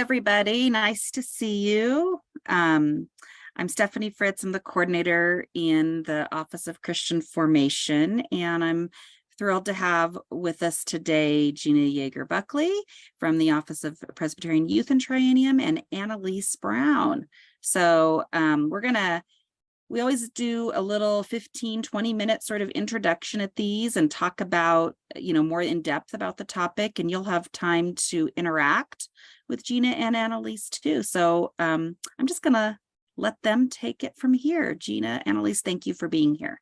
everybody. Nice to see you. I'm Stephanie Fritz. I'm the coordinator in the Office of Christian Formation, and I'm thrilled to have with us today Gina Yeager Buckley from the Office of Presbyterian Youth and Triennium and Annalise Brown. So we always do a little 15-20 minute sort of introduction at these and talk about, more in depth about the topic, and you'll have time to interact with Gina and Annalise too. So I'm just going to let them take it from here. Gina, Annalise, thank you for being here.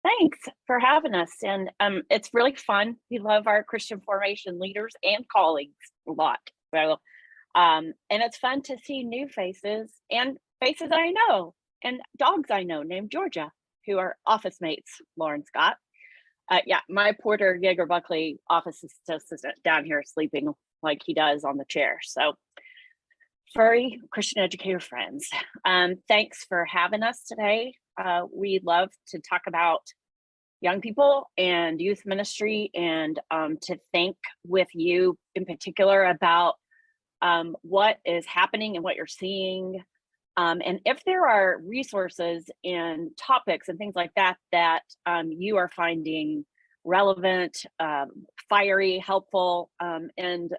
Thanks for having us. And it's really fun. We love our Christian formation leaders and colleagues a lot. So, and it's fun to see new faces and faces I know and dogs I know named Georgia, who are office mates, Lauren Scott. My Porter Yeager Buckley office assistant down here sleeping like he does on the chair. So furry Christian educator friends, thanks for having us today. We love to talk about young people and youth ministry, and to think with you in particular about what is happening and what you're seeing. And if there are resources and topics and things like that that you are finding relevant, fiery, helpful, and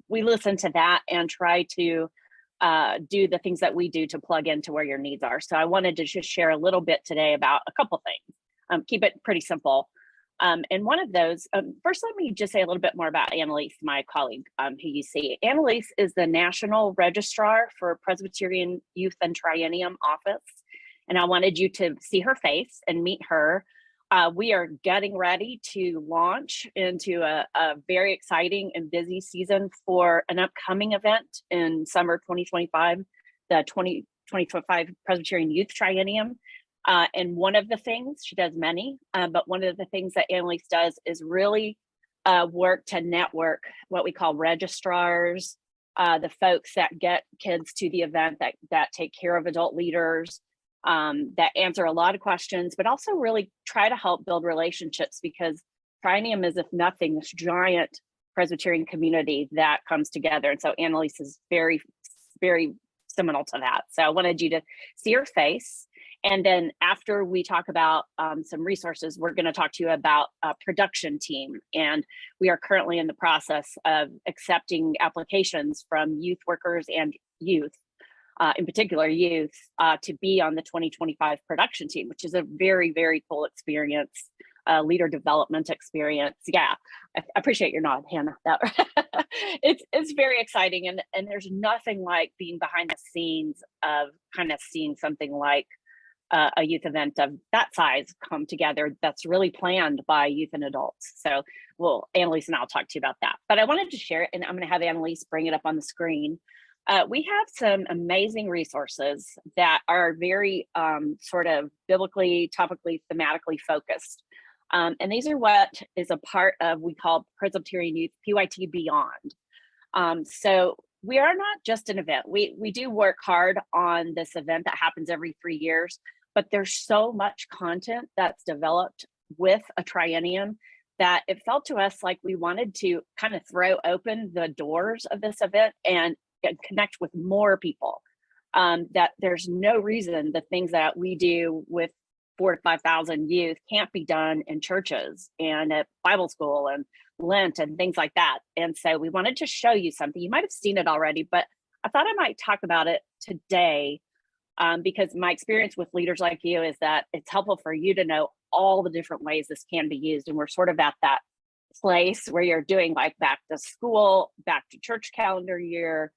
we listen to that and try to do the things that we do to plug into where your needs are. So I wanted to just share a little bit today about a couple things. Keep it pretty simple. And one of those, first, let me just say a little bit more about Annalise, my colleague, who you see. Annalise is the National Registrar for Presbyterian Youth and Triennium Office. And I wanted you to see her face and meet her. We are getting ready to launch into a very exciting and busy season for an upcoming event in summer 2025, the 2025 Presbyterian Youth Triennium. And one of the things, she does many, but one of the things that Annalise does is really work to network what we call registrars, the folks that get kids to the event, that take care of adult leaders, that answer a lot of questions, but also really try to help build relationships, because Triennium is, if nothing, this giant Presbyterian community that comes together. And so Annalise is very, very seminal to that. So I wanted you to see her face. And then after we talk about some resources, we're going to talk to you about a production team. And we are currently in the process of accepting applications from youth workers and youth, in particular youth, to be on the 2025 production team, which is a very, very cool experience, leader development experience. Yeah, I appreciate your nod, Hannah. It's very exciting. And there's nothing like being behind the scenes of kind of seeing something like a youth event of that size come together that's really planned by youth and adults. So Annalise and I'll talk to you about that. But I wanted to share it, and I'm going to have Annalise bring it up on the screen. We have some amazing resources that are very sort of biblically, topically, thematically focused. And these are what is a part of we call Presbyterian Youth PYT Beyond. So we are not just an event. We do work hard on this event that happens every 3 years, but there's so much content that's developed with a triennium that it felt to us like we wanted to kind of throw open the doors of this event and connect with more people. That there's no reason the things that we do with 4,000 to 5,000 youth can't be done in churches and at Bible school and Lent and things like that. And so we wanted to show you something. You might have seen it already, but I thought I might talk about it today, because my experience with leaders like you is that it's helpful for you to know all the different ways this can be used. And we're sort of at that place where you're doing like back to school, back to church calendar year.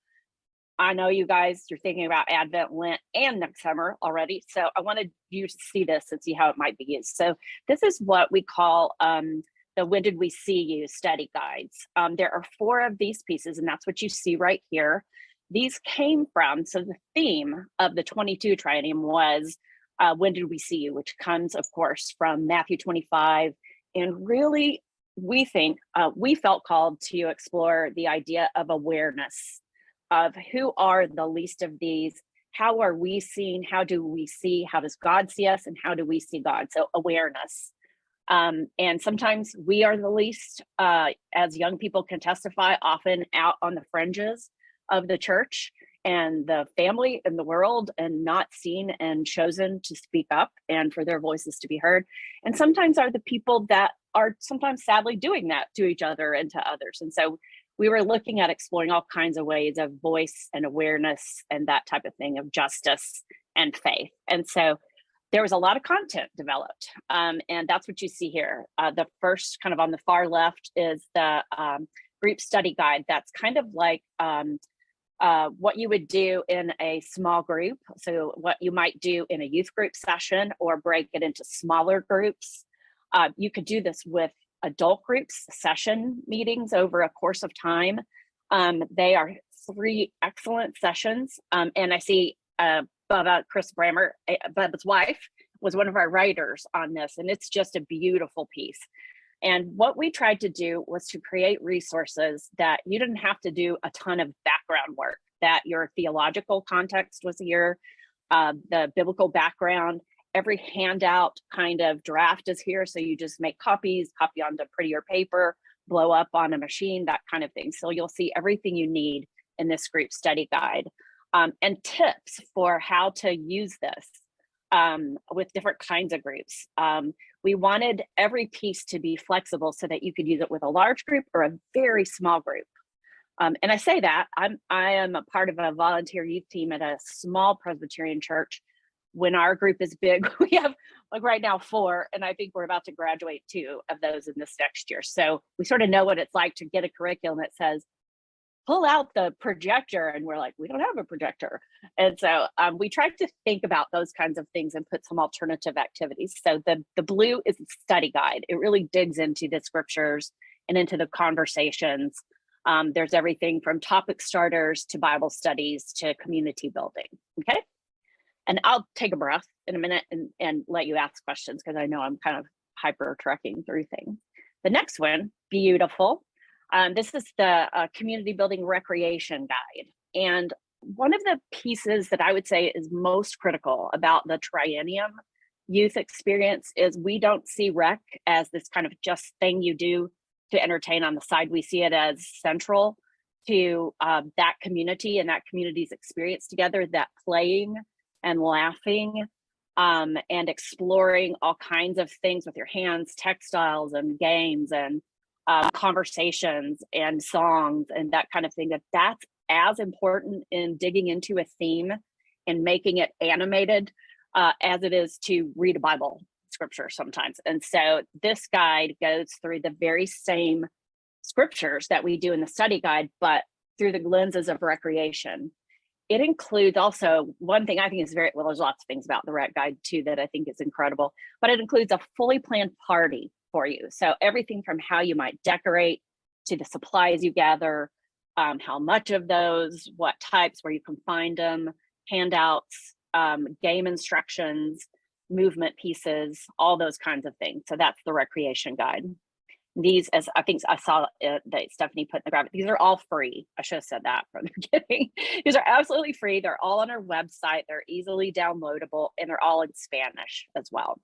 I know you guys, you're thinking about Advent, Lent, and next summer already. So I wanted you to see this and see how it might be used. So this is what we call the When Did We See You study guides. There are 4 of these pieces, and that's what you see right here. These came from, so the theme of the 22 triennium was When Did We See You, which comes, of course, from Matthew 25. And really, we think, we felt called to explore the idea of awareness of who are the least of these, how are we seen, how do we see, how does God see us, and how do we see God? So awareness. And sometimes we are the least, as young people can testify, often out on the fringes of the church and the family and the world, and not seen and chosen to speak up and for their voices to be heard. And sometimes are the people that are sometimes sadly doing that to each other and to others. And so we were looking at exploring all kinds of ways of voice and awareness and that type of thing, of justice and faith. And so there was a lot of content developed, and that's what you see here. The first, kind of on the far left, is the group study guide. That's kind of like what you would do in a small group. So what you might do in a youth group session, or break it into smaller groups. You could do this with adult groups, session meetings over a course of time. They are 3 excellent sessions. And I see Bubba, Chris Brammer, Bubba's wife, was one of our writers on this, and it's just a beautiful piece. And what we tried to do was to create resources that you didn't have to do a ton of background work, that your theological context was here, the biblical background, every handout kind of draft is here. So you just make copies, copy onto prettier paper, blow up on a machine, that kind of thing. So you'll see everything you need in this group study guide, and tips for how to use this with different kinds of groups. We wanted every piece to be flexible so that you could use it with a large group or a very small group. And I say that I am a part of a volunteer youth team at a small Presbyterian church. When our group is big, we have, like right now, 4, and I think we're about to graduate 2 of those in this next year. So we sort of know what it's like to get a curriculum that says, pull out the projector, and we're like, we don't have a projector. And so we tried to think about those kinds of things and put some alternative activities. So the blue is the study guide. It really digs into the scriptures and into the conversations. There's everything from topic starters to Bible studies to community building. Okay. And I'll take a breath in a minute and let you ask questions, because I know I'm kind of hyper trekking through things. The next one, beautiful. This is the community building recreation guide. And one of the pieces that I would say is most critical about the Triennium youth experience is we don't see rec as this kind of just thing you do to entertain on the side. We see it as central to that community and that community's experience together, that playing and laughing and exploring all kinds of things with your hands, textiles and games and conversations and songs and that kind of thing, that's as important in digging into a theme and making it animated as it is to read a Bible scripture sometimes. And so this guide goes through the very same scriptures that we do in the study guide, but through the lenses of recreation. It includes also one thing I think is well, there's lots of things about the rec guide too that I think is incredible, but it includes a fully planned party for you. So everything from how you might decorate to the supplies you gather, how much of those, what types, where you can find them, handouts, game instructions, movement pieces, all those kinds of things. So that's the recreation guide. These, as I think I saw that Stephanie put in the graphic, these are all free. I should have said that from the beginning. These are absolutely free. They're all on our website. They're easily downloadable, and they're all in Spanish as well.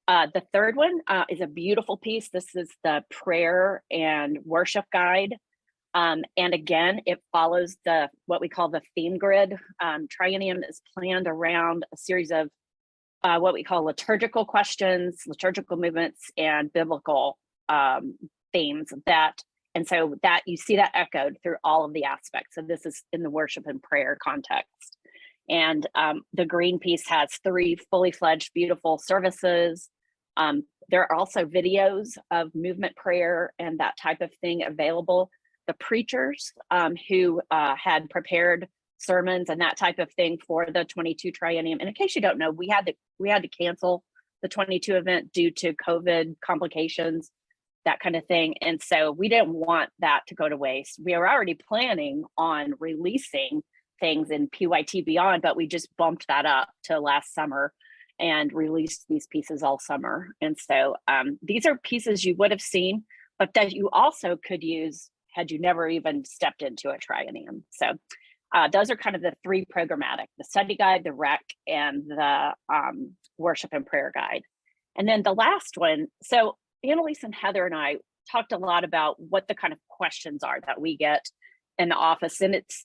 The third one is a beautiful piece. This is the prayer and worship guide. And again, it follows what we call the theme grid. Triennium is planned around a series of what we call liturgical questions, liturgical movements, and biblical themes and so that you see that echoed through all of the aspects. So this is in the worship and prayer context. And the green piece has 3 fully fledged, beautiful services. There are also videos of movement prayer and that type of thing available. The preachers who had prepared sermons and that type of thing for the 22 Triennium. And in case you don't know, we had to cancel the 22 event due to COVID complications, that kind of thing. And so we didn't want that to go to waste. We were already planning on releasing things in PYT Beyond, but we just bumped that up to last summer and released these pieces all summer. And so these are pieces you would have seen, but that you also could use had you never even stepped into a Triennium. So those are kind of the 3 programmatic: the study guide, the rec, and the worship and prayer guide. And then the last one, so Annalise and Heather and I talked a lot about what the kind of questions are that we get in the office. And it's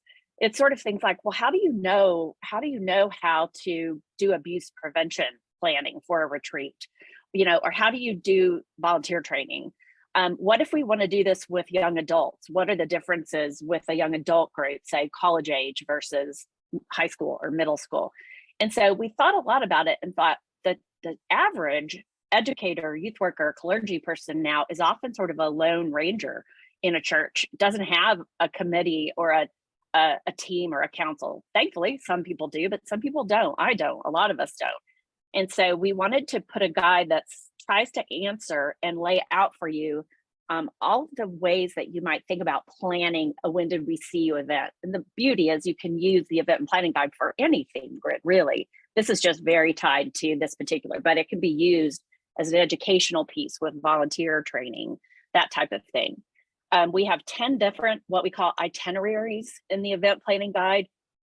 sort of things like, well, how do you know how to do abuse prevention planning for a retreat? Or how do you do volunteer training? What if we want to do this with young adults? What are the differences with a young adult group, say college age versus high school or middle school? And so we thought a lot about it and thought that the average educator, youth worker, clergy person now is often sort of a lone ranger in a church, doesn't have a committee or a team or a council. Thankfully, some people do, but some people don't. I don't. A lot of us don't. And so we wanted to put a guide that tries to answer and lay out for you all the ways that you might think about planning a When Did We See You event. And the beauty is you can use the event and planning guide for any theme grid, really. This is just very tied to this particular, but it can be used as an educational piece with volunteer training, that type of thing. We have 10 different, what we call itineraries in the event planning guide.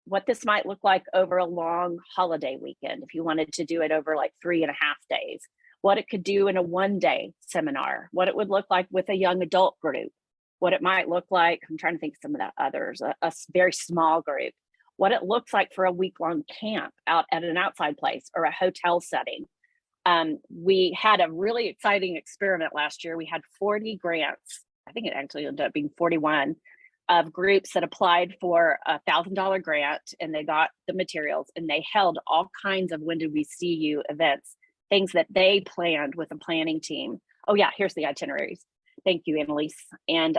What this might look like over a long holiday weekend, if you wanted to do it over like 3.5 days, what it could do in a 1-day seminar, what it would look like with a young adult group, what it might look like, I'm trying to think of some of the others, a very small group, what it looks like for a week-long camp out at an outside place or a hotel setting. We had a really exciting experiment last year. We had 40 grants. I think it actually ended up being 41 of groups that applied for a $1,000 grant, and they got the materials, and they held all kinds of When Did We See You events, things that they planned with a planning team. Oh yeah, here's the itineraries. Thank you, Annalise. And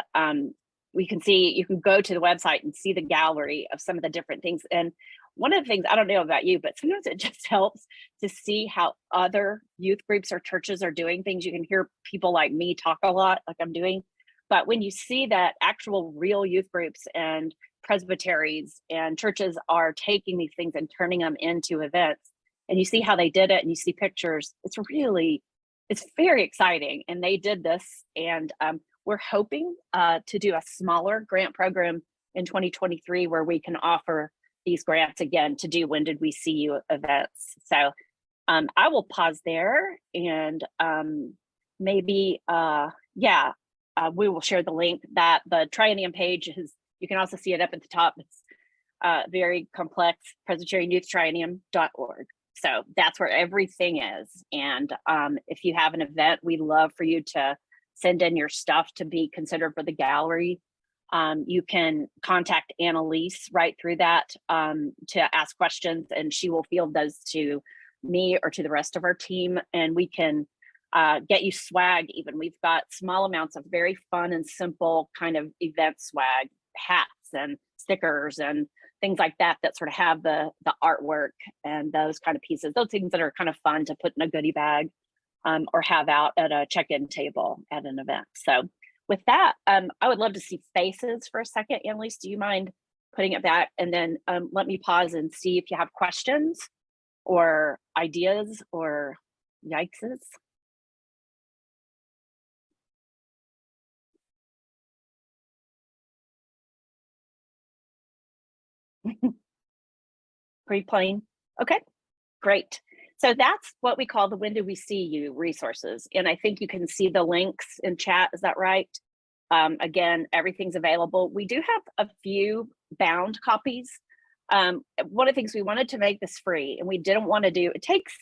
you can go to the website and see the gallery of some of the different things. And one of the things, I don't know about you, but sometimes it just helps to see how other youth groups or churches are doing things. You can hear people like me talk a lot, like I'm doing. But when you see that actual real youth groups and presbyteries and churches are taking these things and turning them into events, and you see how they did it and you see pictures, it's very exciting. And they did this, and we're hoping to do a smaller grant program in 2023 where we can offer these grants again to do When Did We See You events. So I will pause there, and maybe, we will share the link. That the Triennium page is, you can also see it up at the top. It's very complex, PresbyterianYouthTriennium.org. So that's where everything is. And if you have an event, we'd love for you to send in your stuff to be considered for the gallery. You can contact Annalise right through that to ask questions, and she will field those to me or to the rest of our team, and we can get you swag even. We've got small amounts of very fun and simple kind of event swag, hats and stickers and things like that sort of have the artwork and those kind of pieces, those things that are kind of fun to put in a goodie bag or have out at a check-in table at an event. So with that, I would love to see faces for a second. Annalise, do you mind putting it back? And then let me pause and see if you have questions or ideas or yikeses. Pretty plain. Okay, great. So that's what we call the When Did We See You resources. And I think you can see the links in chat. Is that right? Again, everything's available. We do have a few bound copies. One of the things, we wanted to make this free, and we didn't want to do, it takes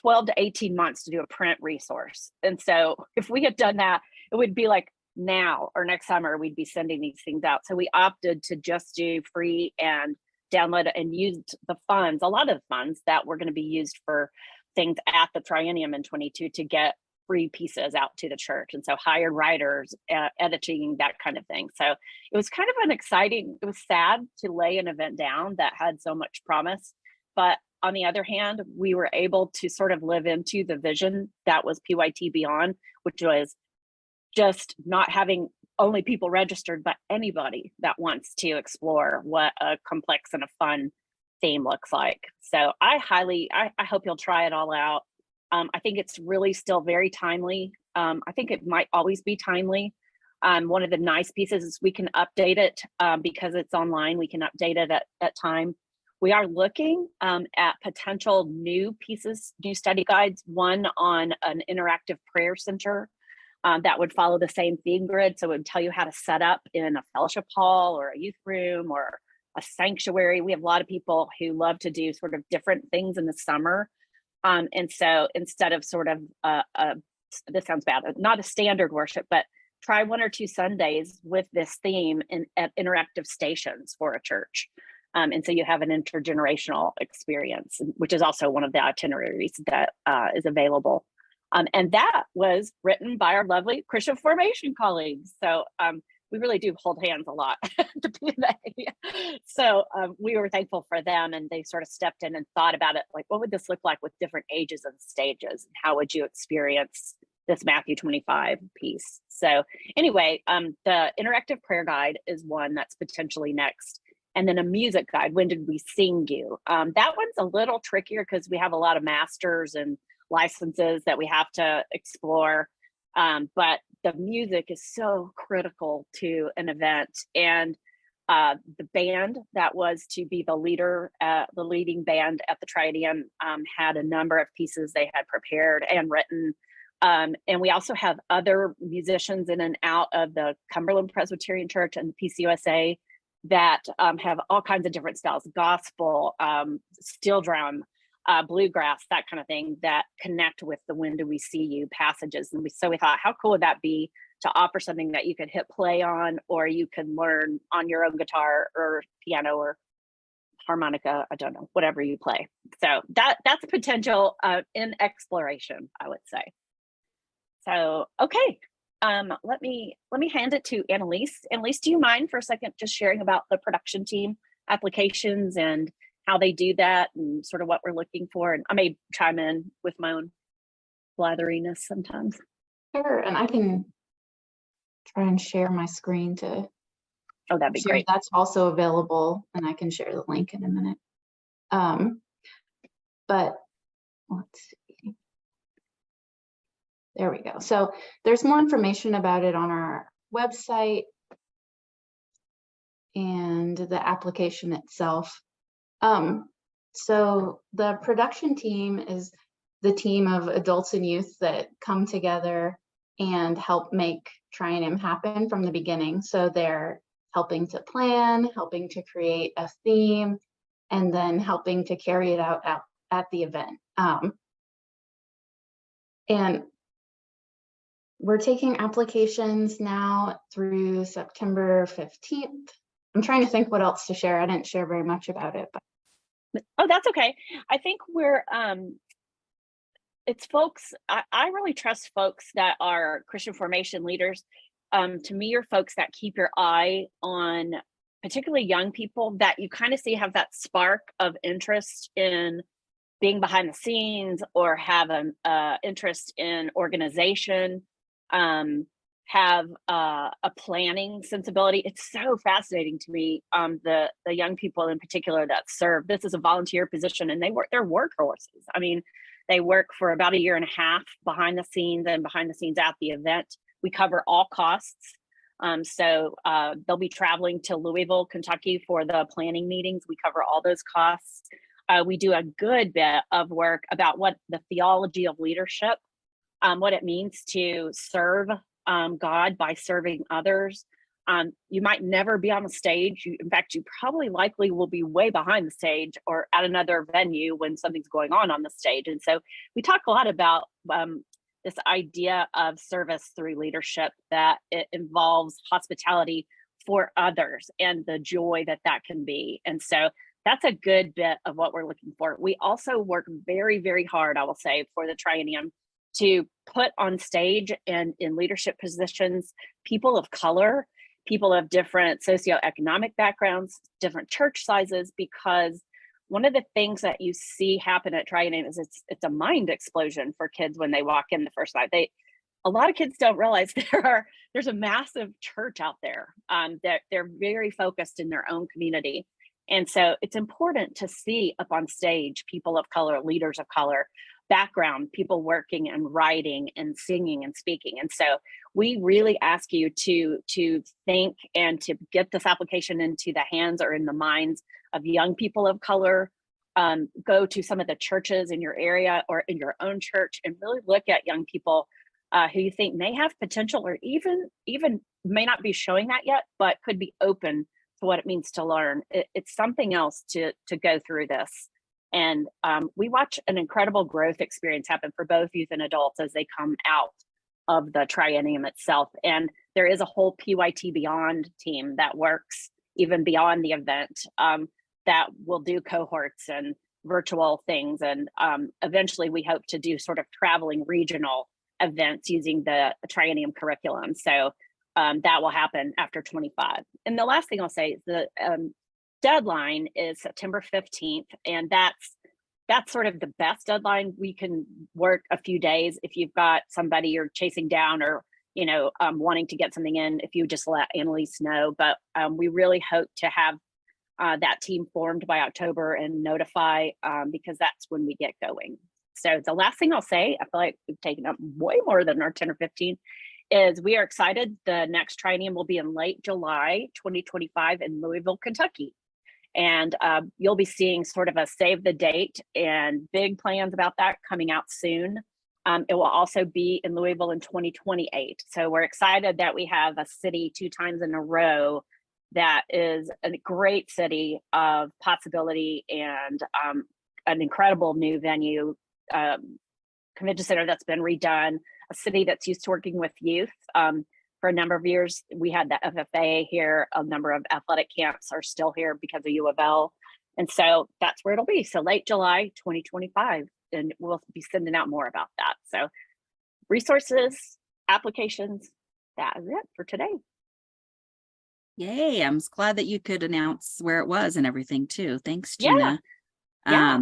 12 to 18 months to do a print resource. And so if we had done that, it would be like now or next summer, we'd be sending these things out. So we opted to just do free and download it, and used the funds, a lot of funds that were going to be used for things at the Triennium in 22 to get free pieces out to the church. And so hired writers, editing, that kind of thing. So it was kind of it was sad to lay an event down that had so much promise. But on the other hand, we were able to sort of live into the vision that was PYT Beyond, which was just not having only people registered, but anybody that wants to explore what a complex and a fun theme looks like. So I hope you'll try it all out. I think it's really still very timely. I think it might always be timely. One of the nice pieces is we can update it because it's online. We can update it at time. We are looking at potential new pieces, new study guides, one on an interactive prayer center that would follow the same theme grid. So it would tell you how to set up in a fellowship hall or a youth room or a sanctuary. We have a lot of people who love to do sort of different things in the summer. And so instead of sort of, this sounds bad, not a standard worship, but try 1 or 2 Sundays with this theme at interactive stations for a church. And so you have an intergenerational experience, which is also one of the itineraries that is available. And that was written by our lovely Christian formation colleagues. So we really do hold hands a lot to P&A. So we were thankful for them, and they sort of stepped in and thought about it, like, what would this look like with different ages and stages? How would you experience this Matthew 25 piece? So anyway, the interactive prayer guide is one that's potentially next. And then a music guide, When Did We Sing You? That one's a little trickier because we have a lot of masters and licenses that we have to explore. But the music is so critical to an event. And the band that was to be the leading band at the Triennium had a number of pieces they had prepared and written. And we also have other musicians in and out of the Cumberland Presbyterian Church and the PCUSA that have all kinds of different styles, gospel, steel drum, bluegrass, that kind of thing, that connect with the When Do We See You passages. And so we thought, how cool would that be to offer something that you could hit play on, or you can learn on your own guitar or piano or harmonica, I don't know, whatever you play. So that's potential in exploration, I would say. So, okay. Let me hand it to Annalise. Annalise, do you mind for a second just sharing about the production team applications and how they do that and sort of what we're looking for? And I may chime in with my own blatheriness sometimes. Sure, and I can try and share my screen to that'd be share. great. That's also available, and I can share the link in a minute. But let's see. There we go. So there's more information about it on our website and the application itself. So the production team is the team of adults and youth that come together and help make Triennium happen from the beginning. So they're helping to plan, helping to create a theme, and then helping to carry it out at the event. And we're taking applications now through September 15th. I'm trying to think what else to share. I didn't share very much about it, but. Oh, that's okay. I think we're, it's folks, I really trust folks that are Christian formation leaders. To me, you're folks that keep your eye on particularly young people that you kind of see have that spark of interest in being behind the scenes, or have an interest in organization, have a planning sensibility. It's so fascinating to me, the young people in particular that serve. This is a volunteer position, and they're workhorses. I mean, they work for about 1.5 years behind the scenes and behind the scenes at the event. We cover all costs. So they'll be traveling to Louisville, Kentucky for the planning meetings. We cover all those costs. We do a good bit of work about what the theology of leadership, what it means to serve God by serving others. You might never be on the stage. In fact, you probably likely will be way behind the stage or at another venue when something's going on the stage. And so we talk a lot about this idea of service through leadership, that it involves hospitality for others and the joy that that can be. And so that's a good bit of what we're looking for. We also work very, very hard, I will say, for the Triennium to put on stage and in leadership positions people of color, people of different socioeconomic backgrounds, different church sizes, because one of the things that you see happen at Triennium is it's a mind explosion for kids when they walk in the first night. A lot of kids don't realize there's a massive church out there, that they're very focused in their own community. And so it's important to see up on stage people of color, leaders of color, background, people working and writing and singing and speaking. And so we really ask you to think and to get this application into the hands or in the minds of young people of color. Go to some of the churches in your area or in your own church and really look at young people who you think may have potential or even may not be showing that yet, but could be open to what it means to learn. It's something else to go through this. And we watch an incredible growth experience happen for both youth and adults as they come out of the triennium itself. And there is a whole PYT Beyond team that works even beyond the event that will do cohorts and virtual things. And eventually we hope to do sort of traveling regional events using the triennium curriculum. So that will happen after 25. And the last thing I'll say is the deadline is September 15th. And that's sort of the best deadline. We can work a few days if you've got somebody you're chasing down or, wanting to get something in, if you just let Annalise know. But we really hope to have that team formed by October and notify because that's when we get going. So the last thing I'll say, I feel like we've taken up way more than our 10 or 15, is we are excited. The next triennium will be in late July 2025 in Louisville, Kentucky. And you'll be seeing sort of a save the date and big plans about that coming out soon. It will also be in Louisville in 2028. So we're excited that we have a city 2 times in a row that is a great city of possibility and an incredible new venue, convention center that's been redone, a city that's used to working with youth. For a number of years, we had the FFA here. A number of athletic camps are still here because of U of L. And so that's where it'll be. So late July 2025, and we'll be sending out more about that. So resources, applications, that is it for today. Yay, I'm glad that you could announce where it was and everything too. Thanks, Yeah. Gina. Yeah.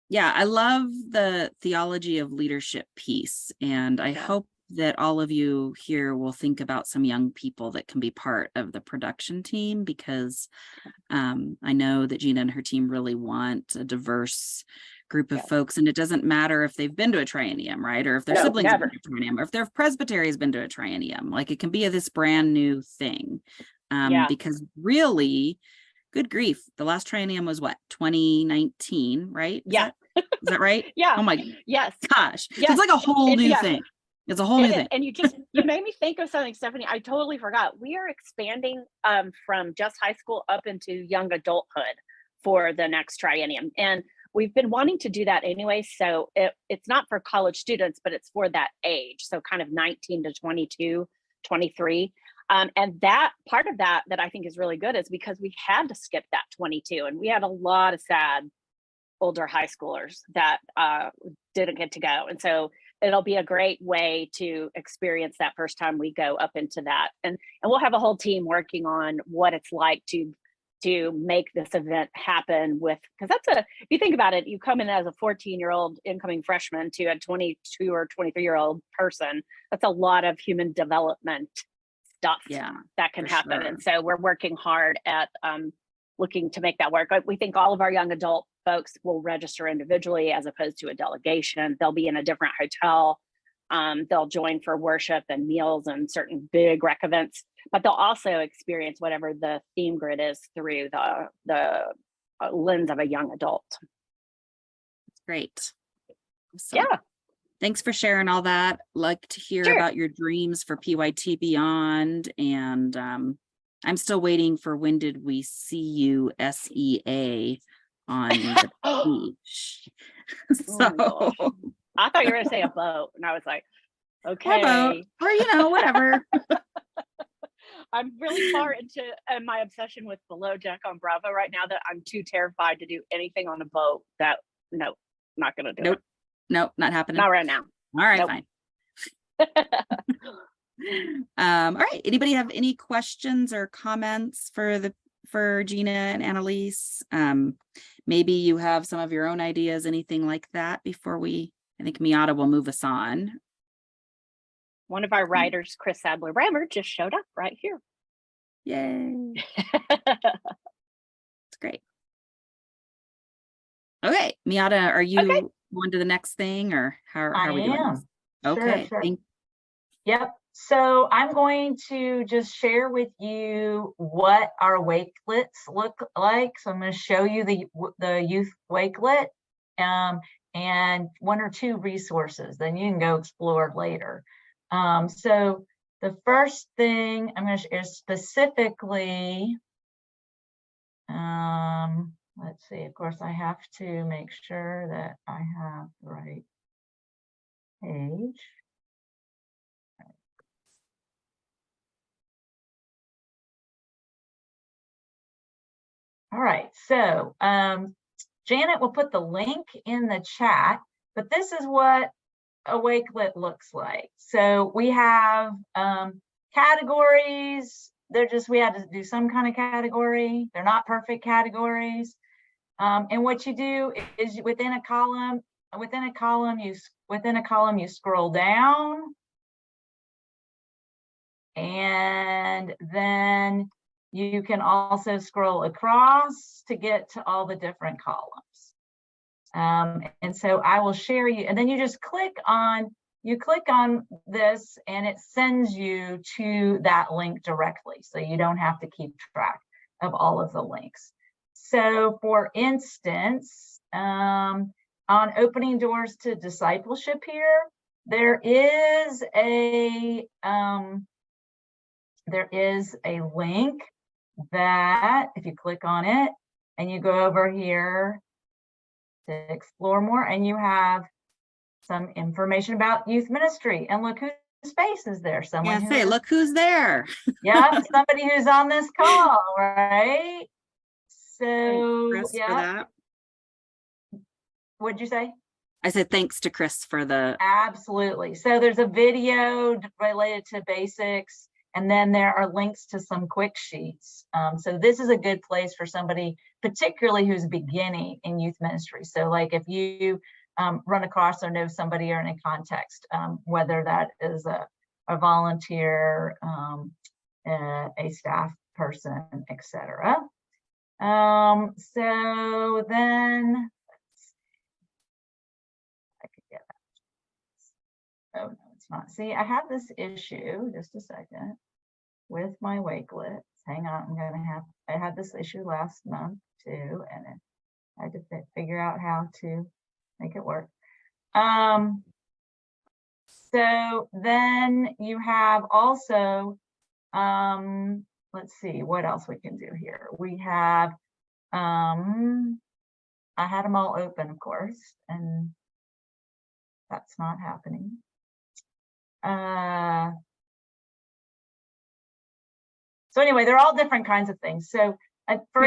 Yeah, I love the theology of leadership piece, and I Yeah. hope that all of you here will think about some young people that can be part of the production team, because I know that Gina and her team really want a diverse group of Yeah. folks, and it doesn't matter if they've been to a triennium, right? Or if their No, siblings have never. been to a triennium, or if their presbytery has been to a triennium. Like, it can be this brand new thing. Yeah. Because really, good grief, the last triennium was what, 2019, right? Yeah. Is that right? Yeah. Oh my Yes. gosh. So Yes. it's like a whole new Yeah. thing. It's a whole new thing. And you made me think of something, Stephanie. I totally forgot. We are expanding from just high school up into young adulthood for the next triennium. And we've been wanting to do that anyway. So it's not for college students, but it's for that age. So kind of 19 to 22, 23. And that part of that I think is really good is because we had to skip that 22, and we had a lot of sad older high schoolers that didn't get to go. And so it'll be a great way to experience that first time we go up into that. And we'll have a whole team working on what it's like to make this event happen with, because if you think about it, you come in as a 14-year-old incoming freshman to a 22 or 23-year-old person. That's a lot of human development stuff that can happen. Sure. And so we're working hard at looking to make that work. We think all of our young adult folks will register individually as opposed to a delegation. They'll be in a different hotel. They'll join for worship and meals and certain big rec events, but they'll also experience whatever the theme grid is through the lens of a young adult. Great. So, yeah. Thanks for sharing all that. Like to hear Sure. about your dreams for PYT Beyond. And I'm still waiting for when did we see you SEA on the beach. So Oh my gosh. I thought you were going to say a boat, and I was like, okay. boat, or whatever. I'm really far into my obsession with Below Deck on Bravo right now that I'm too terrified to do anything on a boat. No, not going to do it. Nope, not happening. Not right now. All right, Nope. fine. All right. Anybody have any questions or comments for Gina and Annalise? Maybe you have some of your own ideas, anything like that before I think Miata will move us on. One of our writers, Chris Sadler-Brammer, just showed up right here. Yay. It's great. Okay, Miata, are you on to the next thing, or how I are we doing this? am. Sure, Okay, sure. thank Yep. So I'm going to just share with you what our wakelets look like. So I'm going to show you the youth wakelet and one or two resources. Then you can go explore later. So the first thing I'm going to share specifically, let's see, of course, I have to make sure that I have the right page. All right, so Janet will put the link in the chat, but this is what a wakelet looks like. So we have categories. We had to do some kind of category. They're not perfect categories. And what you do is within a column, you scroll down, and then you can also scroll across to get to all the different columns. And so I will share you, and then you just click on this and it sends you to that link directly. So you don't have to keep track of all of the links. So for instance, on opening doors to discipleship here, there is a link that if you click on it and you go over here to explore more, and you have some information about youth ministry, and look whose face is there. Someone Yeah, say, look who's there. yeah, somebody who's on this call, right? So Chris, for yeah, that. what'd you say? I said thanks to Chris for the. Absolutely. So there's a video related to basics, and then there are links to some quick sheets. So this is a good place for somebody, particularly who's beginning in youth ministry. So like if you run across or know somebody or in a context, whether that is a volunteer, a staff person, etc. So then I could get that. Oh no, it's not. See, I have this issue, just a second, with my wakelets. Hang on, I had this issue last month too, and I had to figure out how to make it work. So then you have also, let's see what else we can do here. We have, I had them all open, of course, and that's not happening. So anyway, they're all different kinds of things. So for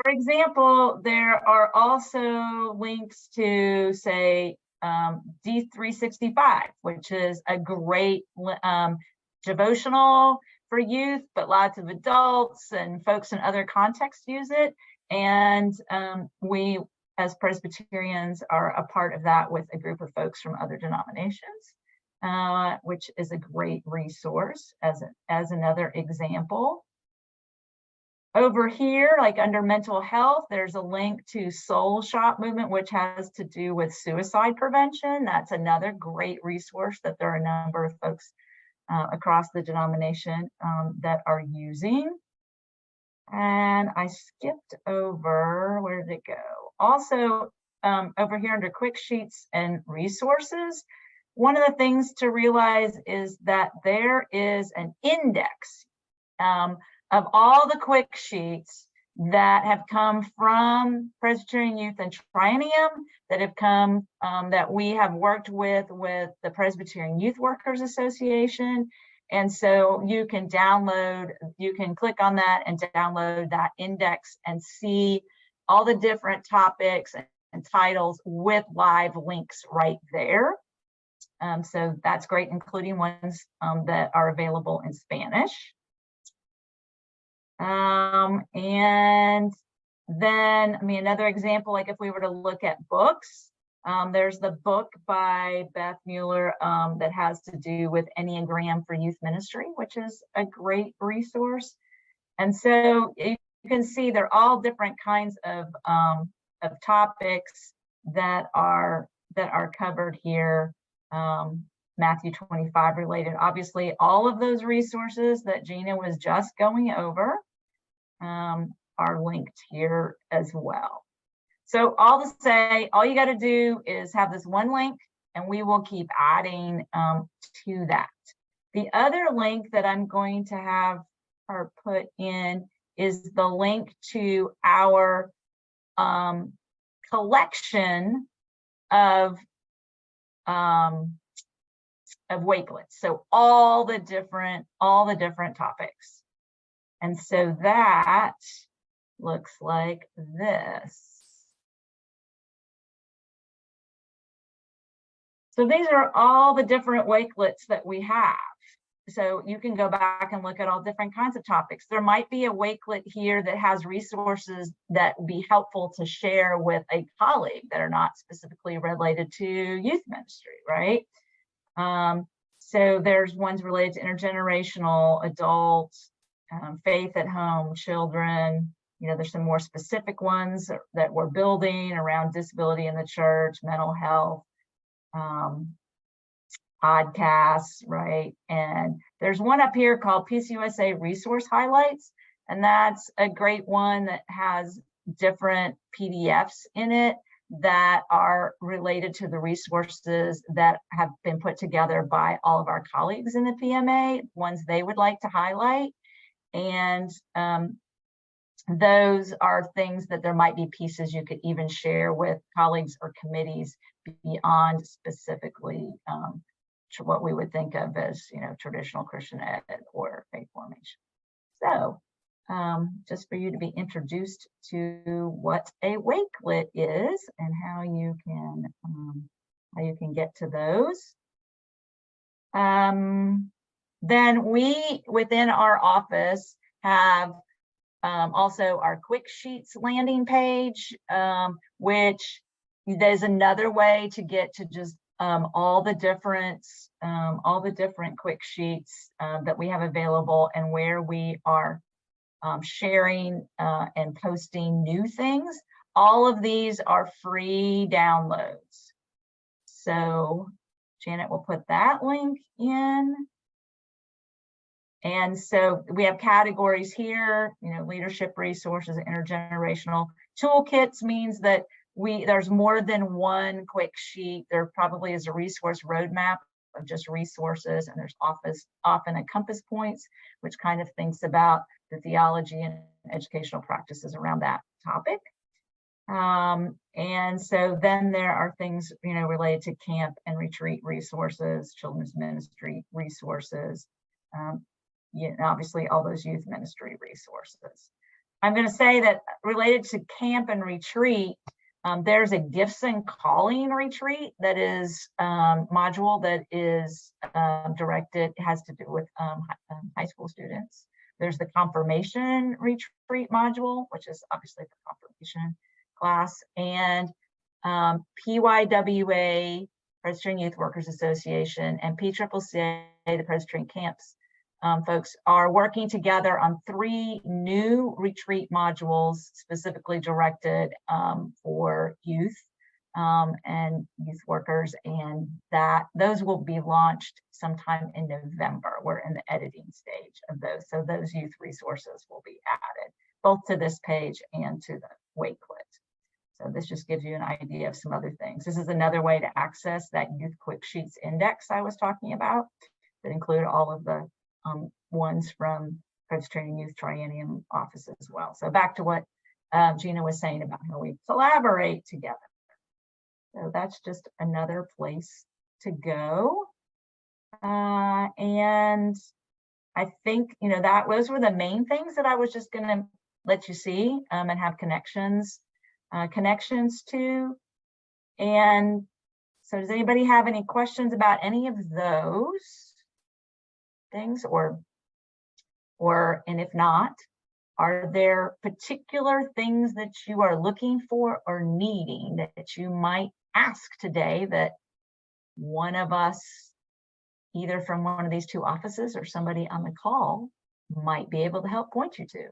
example, there are also links to, say, D365, which is a great devotional for youth, but lots of adults and folks in other contexts use it. And we, as Presbyterians, are a part of that with a group of folks from other denominations, which is a great resource as another example. Over here, like under mental health, there's a link to Soul Shop Movement, which has to do with suicide prevention. That's another great resource that there are a number of folks across the denomination that are using. And I skipped over, where did it go? Also, over here under quick sheets and resources, one of the things to realize is that there is an index of all the quick sheets that have come from Presbyterian Youth and Triennium, that have come, that we have worked with the Presbyterian Youth Workers Association. And so you can click on that and download that index and see all the different topics and titles with live links right there. So that's great, including ones that are available in Spanish. And then, another example, like if we were to look at books, there's the book by Beth Mueller that has to do with Enneagram for Youth Ministry, which is a great resource. And so you can see they're all different kinds of topics that are covered here. Matthew 25 related. Obviously, all of those resources that Gina was just going over are linked here as well. So all to say, all you got to do is have this one link, and we will keep adding to that. The other link that I'm going to have her put in is the link to our collection of Wakelets. So all the different topics. And so that looks like this. So these are all the different Wakelets that we have. So you can go back and look at all different kinds of topics. There might be a Wakelet here that has resources that would be helpful to share with a colleague that are not specifically related to youth ministry, right? So there's ones related to intergenerational, adults, faith at home, children. You know, there's some more specific ones that we're building around disability in the church, mental health, podcasts, right? And there's one up here called PCUSA Resource Highlights, and that's a great one that has different PDFs in it that are related to the resources that have been put together by all of our colleagues in the PMA, ones they would like to highlight. And those are things that there might be pieces you could even share with colleagues or committees beyond specifically what we would think of as, you know, traditional Christian ed or faith formation. So just for you to be introduced to what a Wakelet is and how you can get to those. Then we within our office have also our Quick Sheets landing page, which there's another way to get to just all the different Quick Sheets that we have available, and where we are sharing and posting new things. All of these are free downloads. So Janet will put that link in. And so we have categories here, you know, leadership resources, intergenerational. Toolkits means that there's more than one Quick Sheet. There probably is a resource roadmap of just resources, and there's often a compass points, which kind of thinks about the theology and educational practices around that topic. And so then there are things, you know, related to camp and retreat resources, children's ministry resources, obviously all those youth ministry resources. I'm going to say that related to camp and retreat, there's a Gifts and Calling retreat that is module that is directed, has to do with high school students. There's the Confirmation retreat module, which is obviously the confirmation class, and PYWA, Presbyterian Youth Workers Association, and PCCCA, the Presbyterian Camps folks, are working together on 3 new retreat modules specifically directed for youth and youth workers, and those will be launched sometime in November. We're in the editing stage of those, so those youth resources will be added both to this page and to the Wakelet. So this just gives you an idea of some other things. This is another way to access that Youth Quick Sheets index I was talking about that include all of the ones from Presbyterian Youth Triennium office as well. So back to what Gina was saying about how we collaborate together. So that's just another place to go. And I think, you know, those were the main things that I was just going to let you see and have connections to. And so does anybody have any questions about any of those things, and if not, are there particular things that you are looking for or needing that you might ask today that one of us, either from one of these 2 offices or somebody on the call, might be able to help point you to?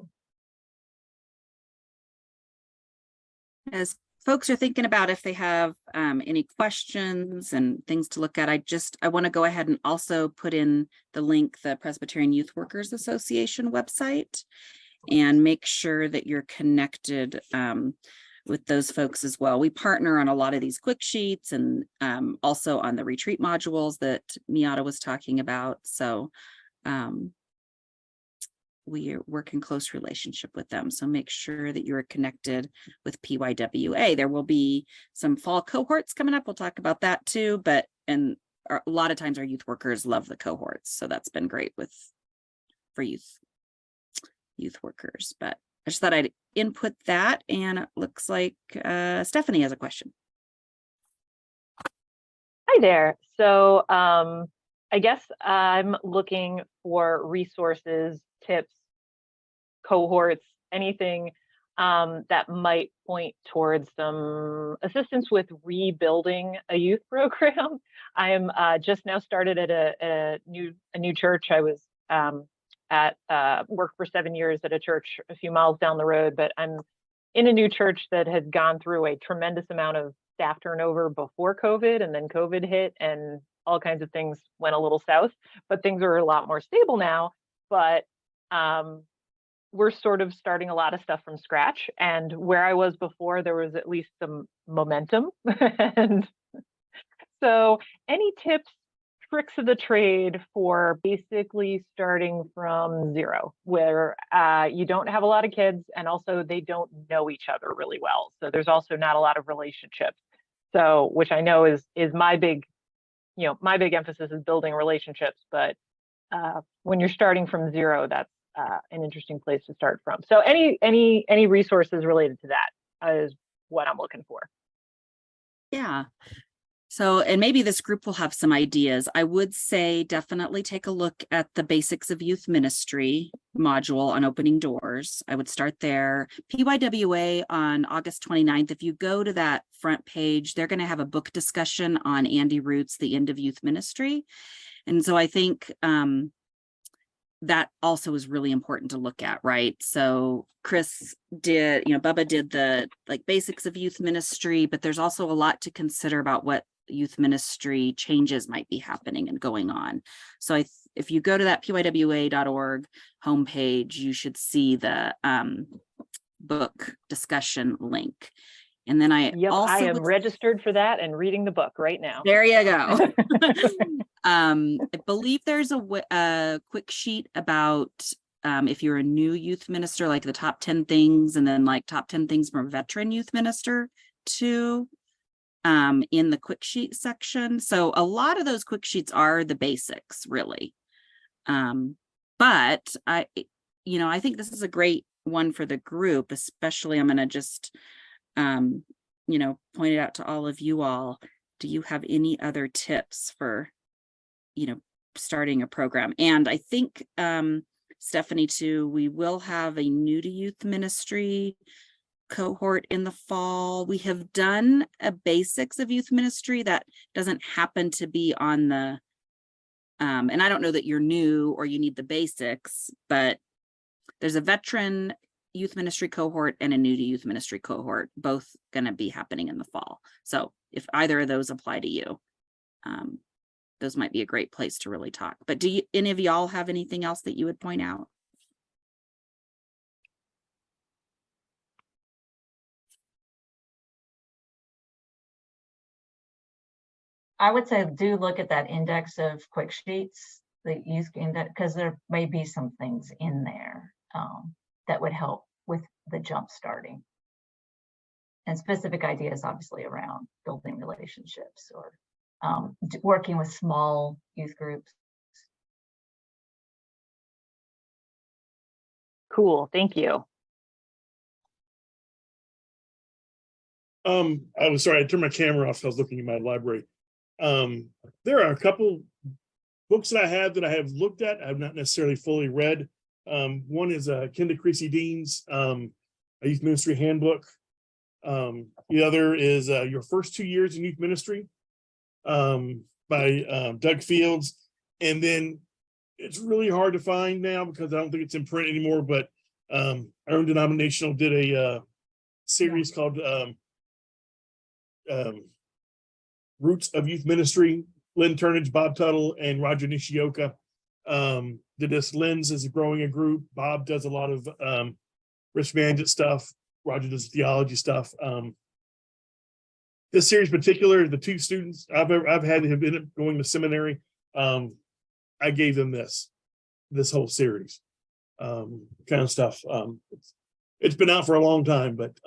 As folks are thinking about if they have any questions and things to look at, I want to go ahead and also put in the link, the Presbyterian Youth Workers Association website, and make sure that you're connected with those folks as well. We partner on a lot of these quick sheets and also on the retreat modules that Miata was talking about. So we work in close relationship with them. So make sure that you're connected with PYWA. There will be some fall cohorts coming up. We'll talk about that too. But a lot of times our youth workers love the cohorts. So that's been great for youth workers. But I just thought I'd input that, and it looks like Stephanie has a question. Hi there. So I guess I'm looking for resources, tips, cohorts, anything that might point towards some assistance with rebuilding a youth program. I am just now started at a new church. I was worked for 7 years at a church a few miles down the road, but I'm in a new church that had gone through a tremendous amount of staff turnover before COVID, and then COVID hit and all kinds of things went a little south, but things are a lot more stable now. But we're sort of starting a lot of stuff from scratch, and where I was before, there was at least some momentum. And so any tips, tricks of the trade for basically starting from zero, where you don't have a lot of kids and also they don't know each other really well. So there's also not a lot of relationships. So, which I know is my big, my big emphasis is building relationships, but when you're starting from zero, that's an interesting place to start from. So any resources related to that is what I'm looking for. Yeah. So, and maybe this group will have some ideas. I would say definitely take a look at the Basics of Youth Ministry module on Opening Doors. I would start there. PYWA on August 29th, if you go to that front page, they're going to have a book discussion on Andy Root's The End of Youth Ministry. And so I think that also is really important to look at, right? So Chris did, Bubba did the Basics of Youth Ministry, but there's also a lot to consider about what youth ministry changes might be happening and going on. So if you go to that pywa.org homepage, you should see the book discussion link. And then I am registered for that and reading the book right now. There you go. I believe there's a quick sheet about if you're a new youth minister, like the top 10 things, and then top 10 things from a veteran youth minister too, in the quick sheet section. So a lot of those quick sheets are the basics, really. But I think this is a great one for the group, especially I'm going to just point it out to all of you all. Do you have any other tips for, starting a program? And I think, Stephanie, too, we will have a new to youth ministry cohort in the fall. We have done a Basics of Youth Ministry that doesn't happen to be on the, and I don't know that you're new or you need the basics, but there's a veteran youth ministry cohort and a new to youth ministry cohort, both going to be happening in the fall. So if either of those apply to you, those might be a great place to really talk. But do any of y'all have anything else that you would point out? I would say do look at that index of quick sheets, the youth index, because there may be some things in there that would help with the jump starting. And specific ideas, obviously, around building relationships or working with small youth groups. Cool, thank you. I was sorry, I turned my camera off. I was looking at my library. There are a couple books that I have looked at. I've not necessarily fully read. One is Kenda Creasy Dean's a Youth Ministry Handbook. The other is Your First 2 Years in Youth Ministry by Doug Fields. And then it's really hard to find now because I don't think it's in print anymore, but our own denominational did a series called Roots of Youth Ministry, Lynn Turnage, Bob Tuttle, and Roger Nishioka. Did this. Lynn's is growing a group. Bob does a lot of risk management stuff. Roger does theology stuff. This series in particular, the two students I've had have been going to seminary. I gave them this whole series, kind of stuff. It's been out for a long time, but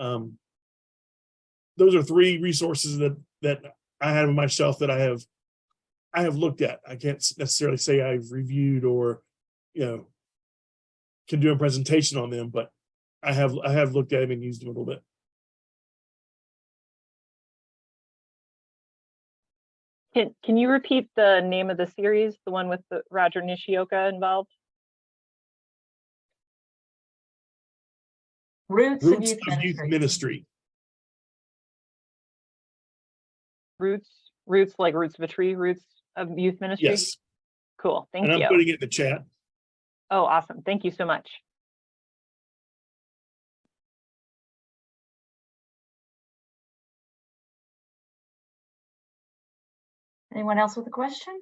those are 3 resources that I have on my shelf that I have looked at. I can't necessarily say I've reviewed or, can do a presentation on them, but I have looked at them and used them a little bit. Can you repeat the name of the series, the one with the Roger Nishioka involved? Roots of Youth Youth Ministry. Ministry. Roots like roots of a tree, roots of youth ministry? Yes. Cool, thank And I'm you. putting it in the chat. Oh, awesome, thank you so much. Anyone else with a question?